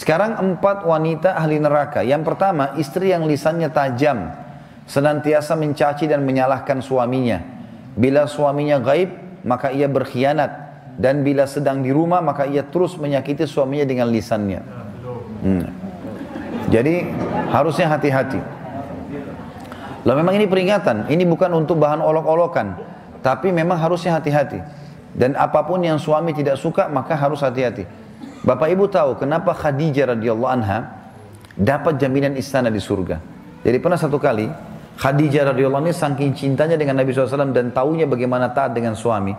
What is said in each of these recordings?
Sekarang 4 wanita ahli neraka. Yang pertama, istri yang lisannya tajam, senantiasa mencaci dan menyalahkan suaminya. Bila suaminya gaib, maka ia berkhianat. Dan bila sedang di rumah, maka ia terus menyakiti suaminya dengan lisannya. Jadi harusnya hati-hati. Lalu memang ini peringatan, ini bukan untuk bahan olok-olokan, tapi memang harusnya hati-hati. Dan apapun yang suami tidak suka, maka harus hati-hati. Bapak Ibu tahu kenapa Khadijah radhiyallahu anha dapat jaminan istana di surga. Jadi pernah satu kali Khadijah radhiyallahu anha saking cintanya dengan Nabi SAW dan taunya bagaimana taat dengan suami,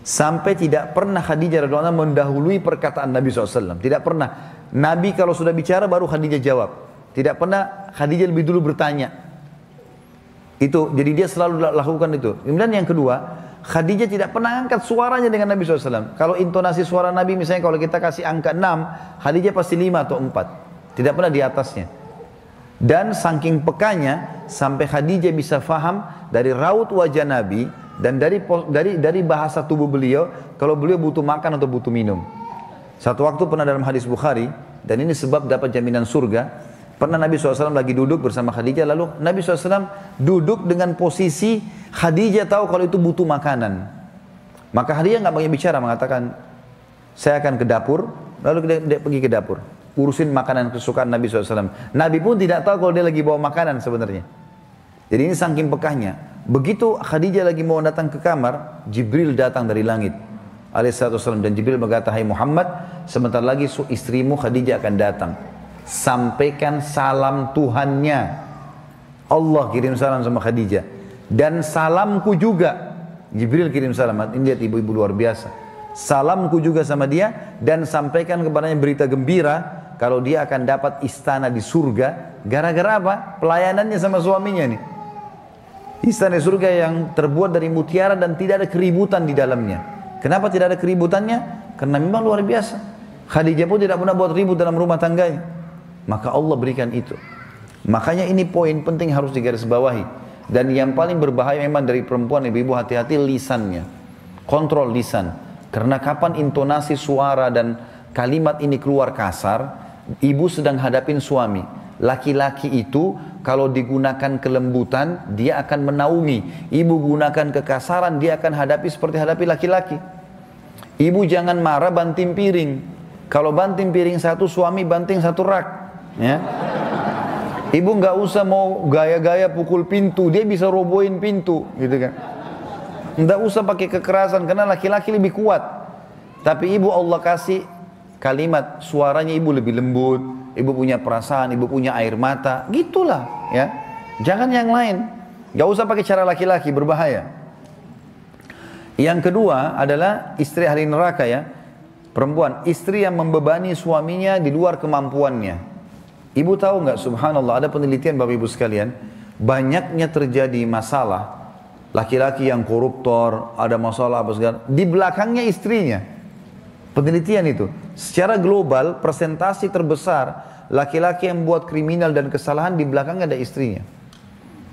sampai tidak pernah Khadijah radhiyallahu anha mendahului perkataan Nabi SAW. Tidak pernah. Nabi kalau sudah bicara baru Khadijah jawab. Tidak pernah Khadijah lebih dulu bertanya. Itu jadi dia selalu lakukan itu. Kemudian yang kedua, Khadijah tidak pernah angkat suaranya dengan Nabi SAW. Kalau intonasi suara Nabi misalnya kalau kita kasih angka 6, Khadijah pasti 5 atau 4. Tidak pernah di atasnya. Dan saking pekanya sampai Khadijah bisa faham dari raut wajah Nabi dan dari bahasa tubuh beliau kalau beliau butuh makan atau butuh minum. Satu waktu pernah dalam hadis Bukhari, dan ini sebab dapat jaminan surga. Pernah Nabi SAW lagi duduk bersama Khadijah, lalu Nabi SAW duduk dengan posisi Khadijah tahu kalau itu butuh makanan. Maka Khadijah nggak banyak bicara, mengatakan, saya akan ke dapur, lalu dia pergi ke dapur, urusin makanan kesukaan Nabi SAW. Nabi pun tidak tahu kalau dia lagi bawa makanan sebenarnya. Jadi ini saking pekahnya. Begitu Khadijah lagi mau datang ke kamar, Jibril datang dari langit alaihissalam, dan Jibril berkata, hai Muhammad, sebentar lagi istrimu Khadijah akan datang. Sampaikan salam Tuhannya. Allah kirim salam sama Khadijah. Dan salamku juga. Jibril kirim salam. Ini lihat ibu-ibu luar biasa. Salamku juga sama dia. Dan sampaikan kepadanya berita gembira. Kalau dia akan dapat istana di surga. Gara-gara apa? Pelayanannya sama suaminya nih. Istana di surga yang terbuat dari mutiara dan tidak ada keributan di dalamnya. Kenapa tidak ada keributannya? Karena memang luar biasa. Khadijah pun tidak pernah buat ribut dalam rumah tangganya. Maka Allah berikan itu. Makanya ini poin penting harus digarisbawahi. Dan yang paling berbahaya memang dari perempuan, ibu-ibu hati-hati lisannya. Kontrol lisan. Karena kapan intonasi suara dan kalimat ini keluar kasar, ibu sedang hadapin suami. Laki-laki itu kalau digunakan kelembutan, dia akan menaungi. Ibu gunakan kekasaran, dia akan hadapi seperti hadapi laki-laki. Ibu jangan marah banting piring. Kalau banting piring satu, suami banting satu rak. Ya. Ibu nggak usah mau gaya-gaya pukul pintu, dia bisa robohin pintu, gitu kan. Nggak usah pakai kekerasan karena laki-laki lebih kuat. Tapi ibu Allah kasih kalimat, suaranya ibu lebih lembut, ibu punya perasaan, ibu punya air mata, gitulah, ya. Jangan yang lain. Nggak usah pakai cara laki-laki, berbahaya. Yang kedua adalah istri ahli neraka, ya. Perempuan, istri yang membebani suaminya di luar kemampuannya. Ibu tahu nggak, subhanallah, ada penelitian Bapak Ibu sekalian, banyaknya terjadi masalah, laki-laki yang koruptor, ada masalah apa segala, di belakangnya istrinya. Penelitian itu, secara global, persentase terbesar, laki-laki yang buat kriminal dan kesalahan, di belakangnya ada istrinya.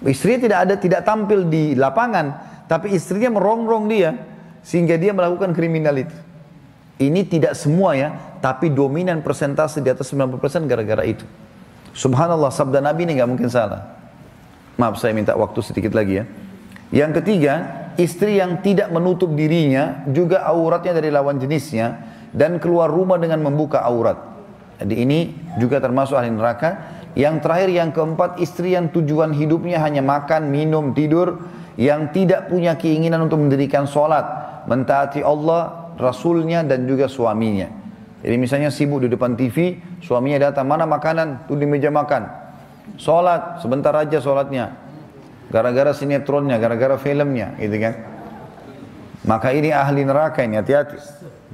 Istrinya tidak tampil di lapangan, tapi istrinya merongrong dia, sehingga dia melakukan kriminal itu. Ini tidak semua ya, tapi dominan persentase di atas 90% gara-gara itu. Subhanallah, sabda Nabi ini nggak mungkin salah. Maaf, saya minta waktu sedikit lagi ya. Yang ketiga, istri yang tidak menutup dirinya, juga auratnya dari lawan jenisnya, dan keluar rumah dengan membuka aurat. Jadi ini juga termasuk ahli neraka. Yang terakhir, yang keempat, istri yang tujuan hidupnya hanya makan, minum, tidur, yang tidak punya keinginan untuk mendirikan sholat, mentaati Allah, Rasulnya, dan juga suaminya. Jadi misalnya sibuk di depan TV, suaminya datang, mana makanan? Tuh di meja makan. Sholat, sebentar aja sholatnya. Gara-gara sinetronnya, gara-gara filmnya, gitu kan. Maka ini ahli neraka ini, hati-hati.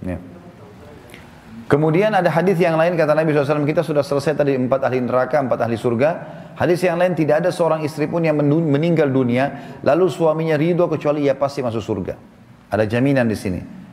Ya. Kemudian ada hadis yang lain, kata Nabi SAW, kita sudah selesai tadi 4 ahli neraka, 4 ahli surga. Hadis yang lain, tidak ada seorang istri pun yang meninggal dunia, lalu suaminya ridho kecuali ia pasti masuk surga. Ada jaminan di sini.